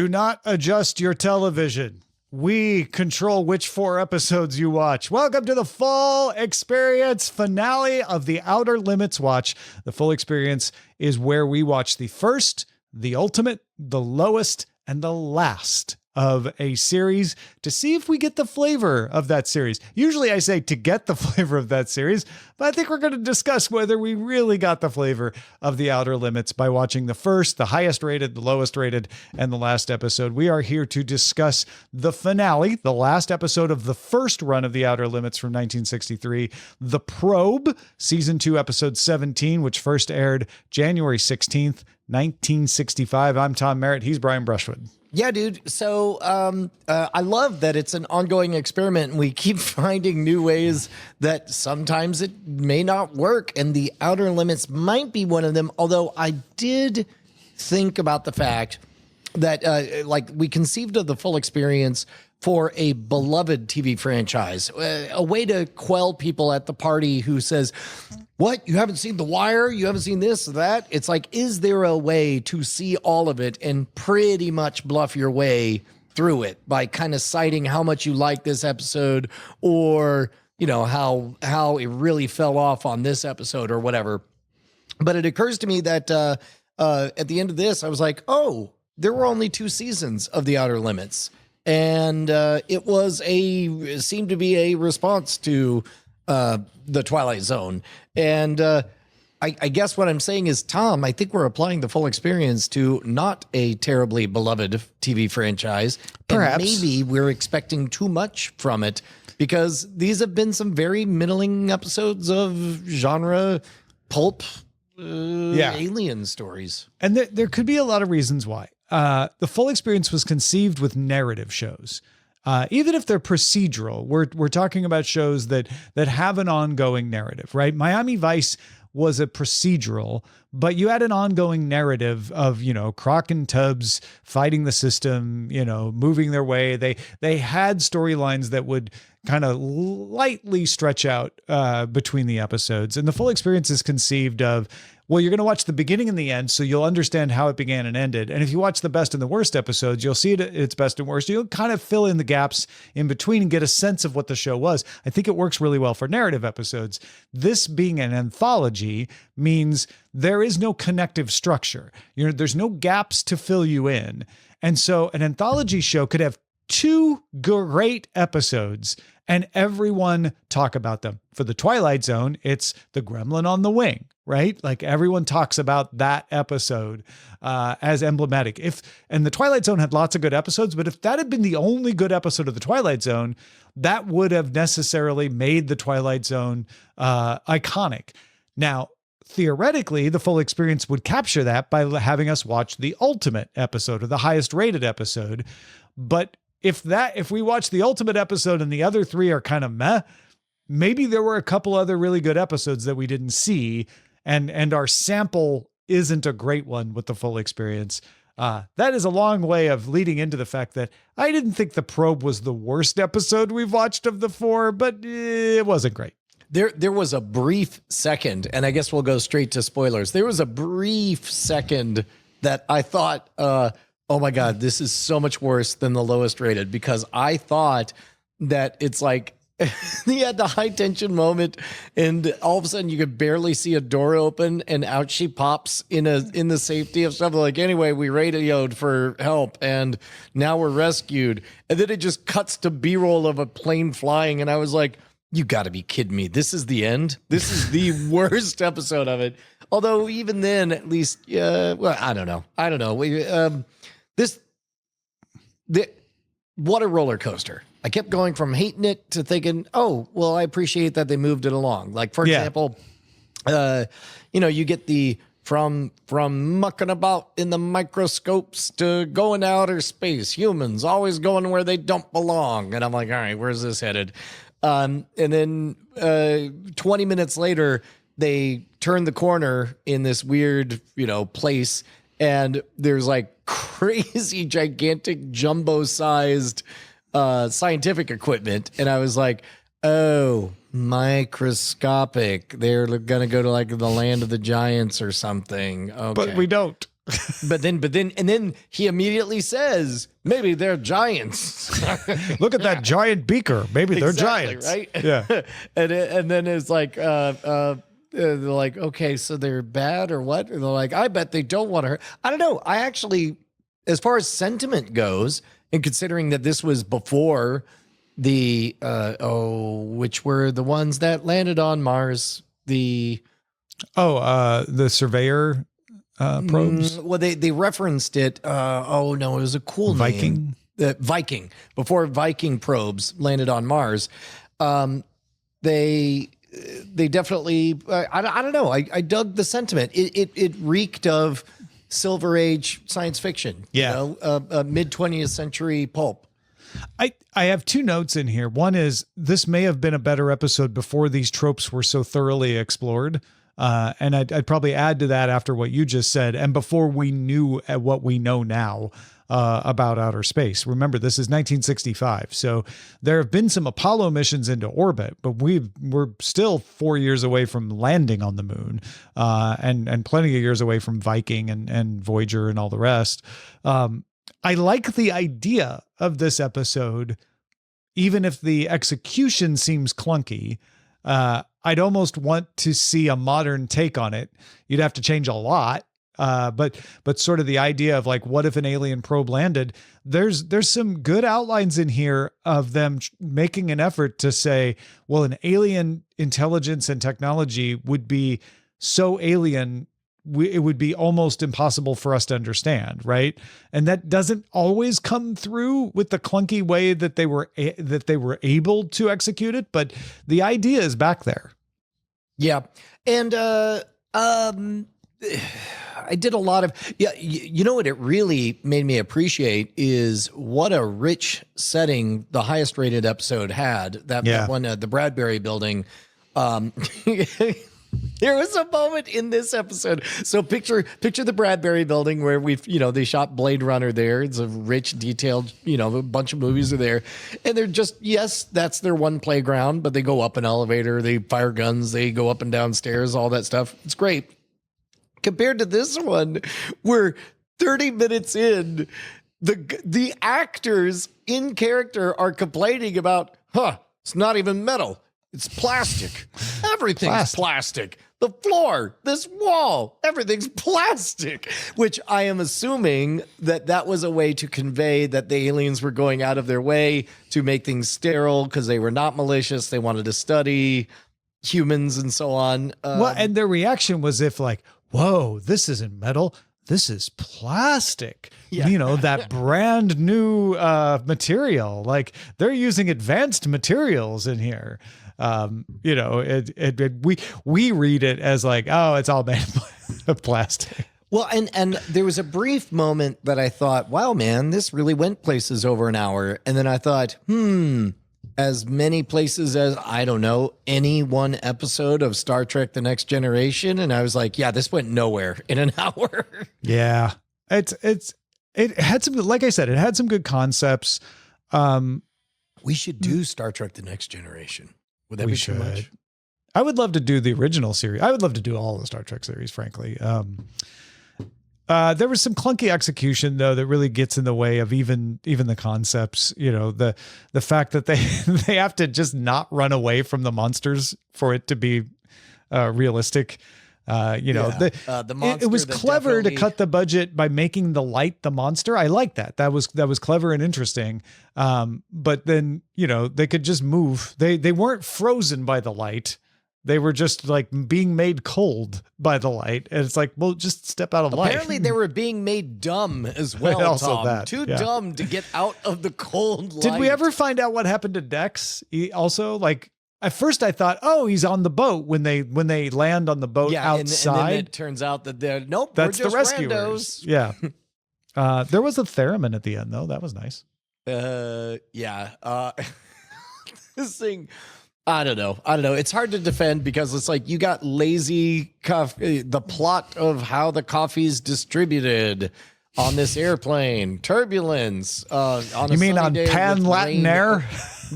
Do not adjust your television. We control which 4 episodes you watch. Welcome to the Full Experience finale of the Outer Limits Watch. The Full Experience is where we watch the first, the ultimate, the lowest, and the last of a series to see if we get the flavor of that series. Usually I say to get the flavor of that series, but I think we're going to discuss whether we really got the flavor of the Outer Limits by watching the first, the highest rated, the lowest rated, and the last episode. We are here to discuss the finale, the last episode of the first run of the Outer Limits from 1963, The Probe, season 2, episode 17, which first aired January 16th, 1965. I'm Tom Merritt. He's Brian Brushwood. Yeah, dude. So I love that it's an ongoing experiment and we keep finding new ways that sometimes it may not work. And the Outer Limits might be one of them. Although I did think about the fact that like we conceived of the Full Experience for a beloved TV franchise, a way to quell people at the party who says, what? You haven't seen The Wire? You haven't seen this or that? It's like, is there a way to see all of it and pretty much bluff your way through it by kind of citing how much you like this episode or, you know, how it really fell off on this episode or whatever. But it occurs to me that at the end of this, I was like, oh, there were only 2 seasons of The Outer Limits. And it seemed to be a response to the Twilight Zone. And I guess what I'm saying is, Tom, I think we're applying the Full Experience to not a terribly beloved TV franchise. Perhaps. And maybe we're expecting too much from it because these have been some very middling episodes of genre pulp alien stories. And there could be a lot of reasons why. The Full Experience was conceived with narrative shows. Even if they're procedural, we're talking about shows that have an ongoing narrative, right? Miami Vice was a procedural, but you had an ongoing narrative of, you know, Croc and Tubbs fighting the system, you know, moving their way. They had storylines that would kind of lightly stretch out between the episodes. And the Full Experience is conceived of, well, you're going to watch the beginning and the end, so you'll understand how it began and ended. And if you watch the best and the worst episodes, you'll see it at its best and worst. You'll kind of fill in the gaps in between and get a sense of what the show was. I think it works really well for narrative episodes. This being an anthology means there is no connective structure. There's no gaps to fill you in. And so an anthology show could have 2 great episodes and everyone talk about them. For the Twilight Zone, it's the gremlin on the wing, right? Like everyone talks about that episode as emblematic. And the Twilight Zone had lots of good episodes, but if that had been the only good episode of the Twilight Zone, that would have necessarily made the Twilight Zone iconic. Now, theoretically, the Full Experience would capture that by having us watch the ultimate episode or the highest rated episode. But if we watch the ultimate episode and the other 3 are kind of meh, maybe there were a couple other really good episodes that we didn't see, and our sample isn't a great one with the Full Experience. That is a long way of leading into the fact that I didn't think The Probe was the worst episode we've watched of the 4, but it wasn't great. There was a brief second, and I guess we'll go straight to spoilers. There was a brief second that I thought, oh my God, this is so much worse than the lowest rated, because I thought that it's like he had the high tension moment and all of a sudden you could barely see a door open and out she pops in the safety of stuff. Like, anyway, we radioed for help and now we're rescued. And then it just cuts to B-roll of a plane flying. And I was like, you gotta be kidding me. This is the end. This is the worst episode of it. Although even then, at least, well, I don't know. What a roller coaster. I kept going from hating it to thinking, oh, well, I appreciate that they moved it along. Like, for example, you get the from mucking about in the microscopes to going to outer space. Humans always going where they don't belong. And I'm like, all right, where's this headed? And then 20 minutes later, they turn the corner in this weird, place. And there's like crazy, gigantic, jumbo-sized scientific equipment. And I was like, oh, microscopic. They're going to go to like the land of the giants or something. Okay. But we don't. And then he immediately says, maybe they're giants. Look at that giant beaker. Maybe they're giants. Right? Yeah. and then it's like, they're like, okay, so they're bad or what? And they're like, I bet they don't want to hurt. I don't know. I actually, as far as sentiment goes, and considering that this was before the, which were the ones that landed on Mars, the surveyor probes. Well, they referenced it. It was a cool Viking. name. Viking. Before Viking probes landed on Mars, they definitely. I don't know. I dug the sentiment. It reeked of Silver Age science fiction. Yeah. Mid 20th century pulp. I have two notes in here. One is this may have been a better episode before these tropes were so thoroughly explored. And I'd probably add to that after what you just said, and before we knew what we know now about outer space. Remember, this is 1965, so there have been some Apollo missions into orbit, but we're still 4 years away from landing on the moon, and plenty of years away from Viking and Voyager and all the rest. I like the idea of this episode, even if the execution seems clunky. I'd almost want to see a modern take on it. You'd have to change a lot. But sort of the idea of like, what if an alien probe landed? There's some good outlines in here of them making an effort to say, well, an alien intelligence and technology would be so alien, it would be almost impossible for us to understand, right? And that doesn't always come through with the clunky way that they were able to execute it, but the idea is back there. Yeah, and I did a lot of You know what it really made me appreciate is what a rich setting the highest rated episode had. That one, the Bradbury Building. There was a moment in this episode. So picture the Bradbury Building where they shot Blade Runner there. It's a rich, detailed, a bunch of movies are there. And they're just, yes, that's their one playground, but they go up an elevator, they fire guns, they go up and down stairs, all that stuff. It's great. Compared to this one, where 30 minutes in, the actors in character are complaining about, it's not even metal. It's plastic. Everything's plastic. The floor, this wall, everything's plastic, which I am assuming that was a way to convey that the aliens were going out of their way to make things sterile because they were not malicious. They wanted to study humans and so on. And their reaction was if like, whoa, this isn't metal. This is plastic. Yeah. That brand new material. Like they're using advanced materials in here. We read it as like, oh, it's all made of plastic. Well, and there was a brief moment that I thought, wow, man, this really went places over an hour. And then I thought, as many places as, I don't know, any one episode of Star Trek: The Next Generation. And I was like, yeah, this went nowhere in an hour. Yeah. It had some, like I said, it had some good concepts. We should do Star Trek: The Next Generation. Would that be too much? I would love to do the original series. I would love to do all the Star Trek series, frankly. There was some clunky execution though that really gets in the way of even the concepts. The fact that they they have to just not run away from the monsters for it to be realistic. The monster. It was clever to cut the budget by making the light the monster. I like that. That was clever and interesting. But then they could just move. They weren't frozen by the light. They were just like being made cold by the light. And it's like, well, just step out of light. Apparently they were being made dumb as well, also Tom. Too dumb to get out of the cold light. Did we ever find out what happened to Dex? Also, like, at first I thought, oh, he's on the boat when they land on the boat outside. And then it turns out that that's the rescuers. Randos. Yeah. There was a theremin at the end though. That was nice. This thing, I don't know. It's hard to defend because it's like you got lazy coffee, the plot of how the coffee's distributed on this airplane, turbulence. On you mean on Pan Latin Air?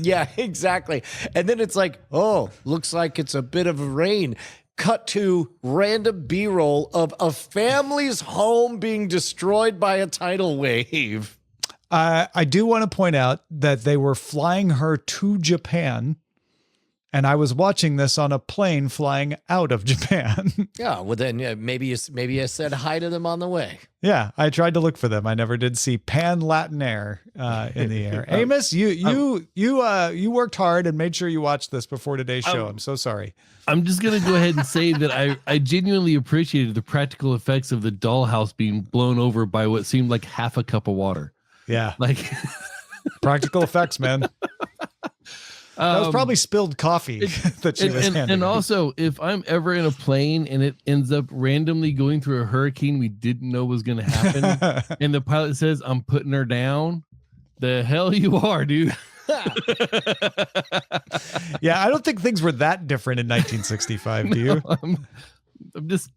Yeah, exactly. And then it's like, oh, looks like it's a bit of a rain. cut to random B-roll of a family's home being destroyed by a tidal wave. I do want to point out that they were flying her to Japan, and I was watching this on a plane flying out of Japan. Yeah, well then maybe I said hi to them on the way. Yeah, I tried to look for them. I never did see Pan Latin Air in the air. Amos, you worked hard and made sure you watched this before today's show. I'm so sorry. I'm just gonna go ahead and say that I genuinely appreciated the practical effects of the dollhouse being blown over by what seemed like half a cup of water. Yeah, like practical effects, man. That was probably spilled coffee that she was handing. And also, if I'm ever in a plane and it ends up randomly going through a hurricane we didn't know was going to happen, and the pilot says, I'm putting her down, the hell you are, dude. Yeah, I don't think things were that different in 1965, do you? I'm just...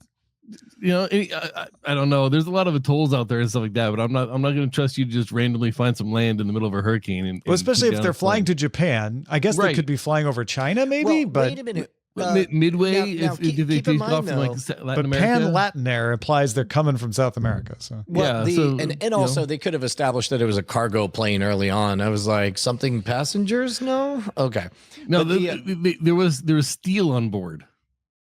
I don't know. There's a lot of atolls out there and stuff like that, but I'm not going to trust you to just randomly find some land in the middle of a hurricane. And especially if they're flying to Japan. I guess they could be flying over China, maybe. Well, but wait a minute. Midway, now if they take off from like Latin but America. Pan Latin Air implies they're coming from South America. So Well, yeah, and also they could have established that it was a cargo plane early on. I was like, something passengers? No, okay. No, But there was steel on board.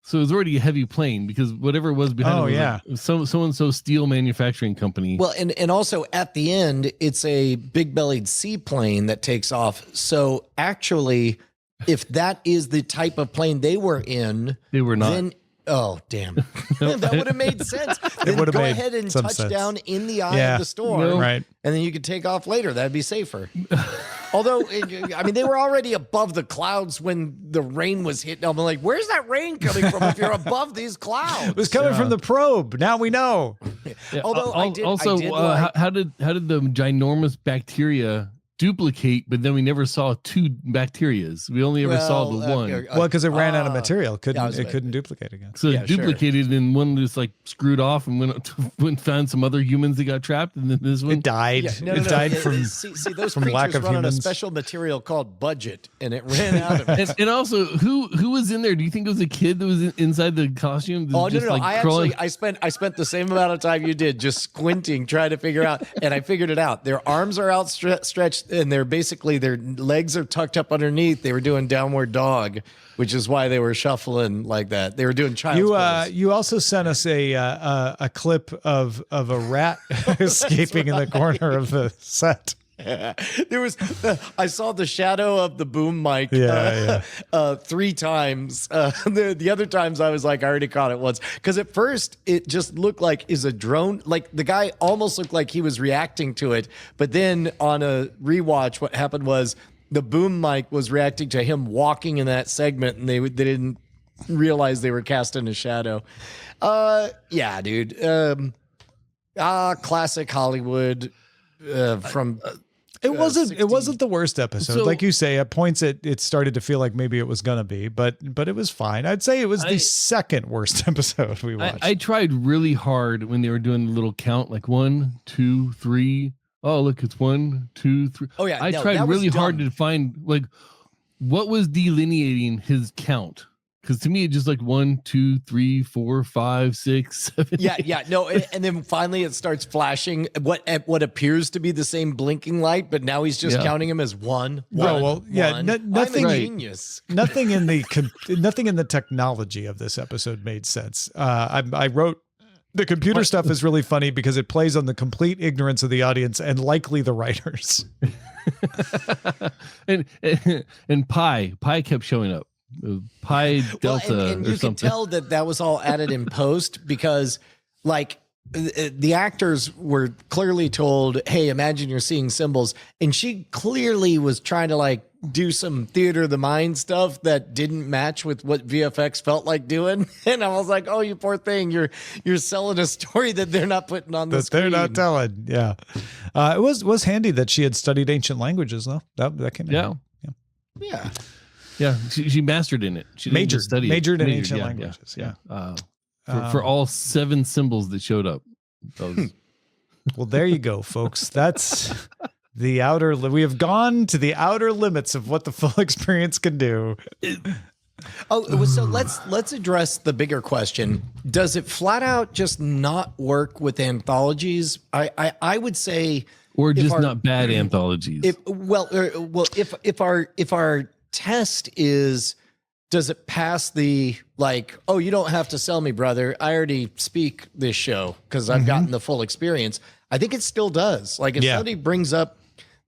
So it was already a heavy plane because whatever it was behind it was so steel manufacturing company. Well, and also at the end, it's a big-bellied seaplane that takes off. So actually, if that is the type of plane they were in, they were not. Then, oh, damn. That would have made sense. Then would have go made ahead and some touch sense. down in the eye of the storm. Right. And then you could take off later. That'd be safer. Although, I mean, they were already above the clouds when the rain was hitting. I'm like, where's that rain coming from if you're above these clouds? It was coming from the probe. Now we know. Yeah. Although I did how did the ginormous bacteria duplicate, but then we never saw two bacterias. We only ever saw the one. Well, because it ran out of material. Couldn't duplicate again. So it duplicated, and one just like screwed off and went and found some other humans that got trapped, and then this one it died. It died from those from lack creatures of run on a humans. special material called budget, and it ran out of it. and also, who was in there? Do you think it was a kid that was inside the costume? Oh, just, no. Like, I spent the same amount of time you did just squinting, trying to figure out, and I figured it out. Their arms are outstretched, and they're basically their legs are tucked up underneath. They were doing downward dog, which is why they were shuffling like that. They were doing child's pose. You also sent us a clip of a rat escaping in the corner of the set. There was, I saw the shadow of the boom mic 3 times. The other times I was like, I already caught it once. Because at first it just looked like is a drone. Like the guy almost looked like he was reacting to it. But then on a rewatch, what happened was the boom mic was reacting to him walking in that segment, and they didn't realize they were casting a shadow. Yeah, dude. Classic Hollywood from. It wasn't the worst episode. So- like you say, at points it started to feel like maybe it was gonna be, but it was fine. I'd say it was the second worst episode we watched. I tried really hard when they were doing the little count, like 1, 2, 3. Oh, look, it's 1, 2, 3. Oh yeah, I tried that was really hard dumb. to find like what was delineating his count. Because to me, it's just like 1, 2, 3, 4, 5, 6, 7. Yeah, no, and then finally it starts flashing what appears to be the same blinking light, but now he's just counting him as one. Nothing. I'm a genius. Nothing in the technology of this episode made sense. I wrote. The computer stuff is really funny because it plays on the complete ignorance of the audience and likely the writers. and pi kept showing up. Pi delta and or you something. can tell that was all added in post because like the actors were clearly told, hey, imagine you're seeing symbols, and she clearly was trying to like do some theater of the mind stuff that didn't match with what VFX felt like doing. And I was like, oh, you poor thing, you're selling a story that they're not putting on the screen. They're not telling. Yeah. It was handy that she had studied ancient languages though. That came in. Yeah. She mastered in it. She didn't just study it. Majored in ancient languages. For all 7 symbols that showed up. Well, there you go, folks. That's the outer. We have gone to the outer limits of what the full experience can do. So let's address the bigger question. Does it flat out just not work with anthologies? I would say, or just not bad anthologies. If our test is, does it pass the like, oh, you don't have to sell me, brother, I already speak this show because I've gotten the full experience. I think it still does. Like if somebody brings up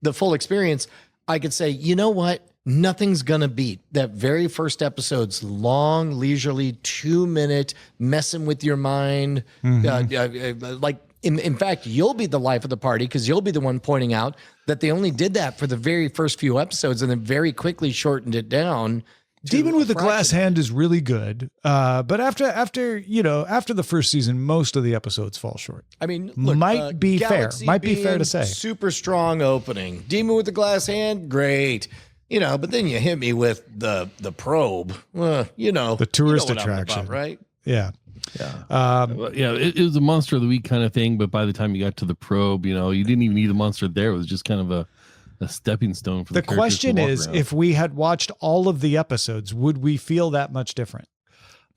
the full experience, I could say, you know what? Nothing's going to beat that very first episode's long, leisurely 2-minute messing with your mind. Like, in fact, you'll be the life of the party because you'll be the one pointing out that they only did that for the very first few episodes and then very quickly shortened it down. Demon with the Glass Hand is really good. But after the first season, most of the episodes fall short. I mean, look, might be fair to say. Super strong opening. Demon with the Glass Hand, great. But then you hit me with the probe. The tourist attraction, right? Yeah. It was a monster of the week kind of thing. But by the time you got to the probe, you didn't even need a monster there. It was just kind of a stepping stone for the question is, if we had watched all of the episodes, would we feel that much different?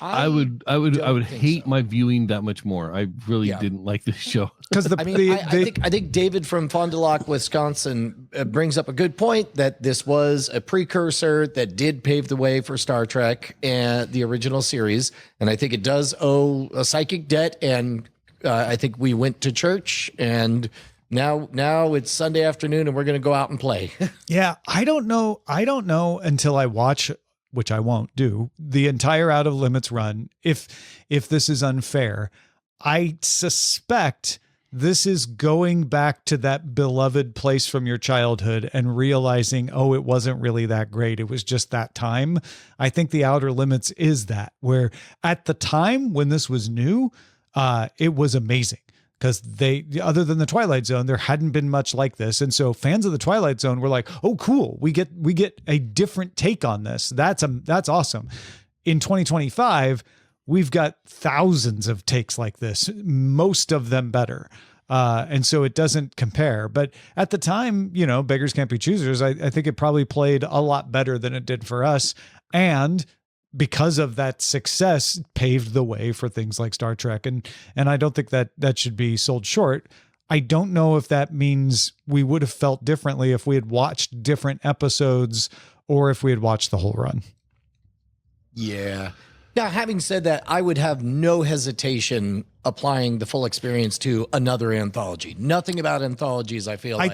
I would hate my viewing that much more. I really didn't like this show. Because I think David from Fond du Lac, Wisconsin, brings up a good point that this was a precursor that did pave the way for Star Trek and the original series, and I think it does owe a psychic debt. And I think we went to church, and now it's Sunday afternoon, and we're going to go out and play. Yeah, I don't know until I watch, which I won't do, the entire Out of Limits run. If this is unfair, I suspect this is going back to that beloved place from your childhood and realizing, oh, it wasn't really that great. It was just that time. I think the Outer Limits is that, where at the time when this was new, it was amazing. Because other than the Twilight Zone, there hadn't been much like this. And so fans of the Twilight Zone were like, oh, cool. We get a different take on this. That's awesome. In 2025, we've got thousands of takes like this, most of them better. And so it doesn't compare. But at the time, beggars can't be choosers. I think it probably played a lot better than it did for us. And because of that success, paved the way for things like Star Trek. And I don't think that should be sold short. I don't know if that means we would have felt differently if we had watched different episodes or if we had watched the whole run. Yeah. Now, having said that, I would have no hesitation applying the full experience to another anthology. Nothing about anthologies, I feel like.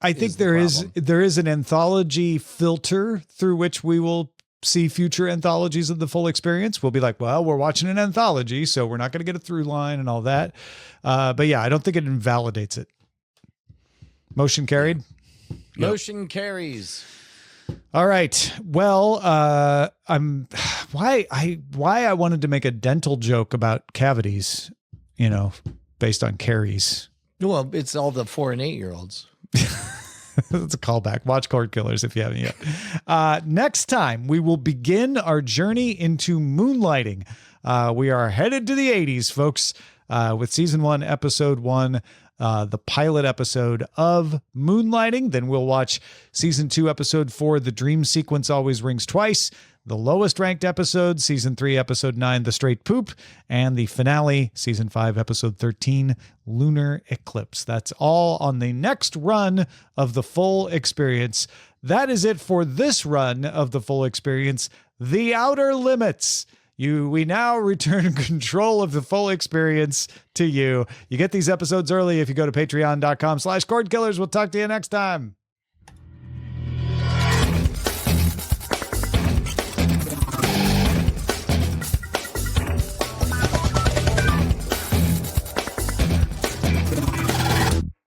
I think there is an anthology filter through which we will see future anthologies of the full experience. We'll be like, well, we're watching an anthology, so we're not going to get a through line and all that. But yeah, I don't think it invalidates it. Motion carried. Motion carries. All right. Well, why I wanted to make a dental joke about cavities, based on caries. Well, it's all the 4 and 8-year-olds. That's a callback. Watch Cordkillers if you haven't yet. Next time, we will begin our journey into Moonlighting. We are headed to the 80s, folks, with season 1, episode 1, the pilot episode of Moonlighting. Then we'll watch season 2, episode 4, The Dream Sequence Always Rings Twice, the lowest ranked episode, season 3, episode 9, The Straight Poop, and the finale, season 5, episode 13, Lunar Eclipse. That's all on the next run of the full experience. That is it for this run of the full experience, The Outer Limits. We now return control of the full experience to you. You get these episodes early if you go to patreon.com/Cordkillers. We'll talk to you next time.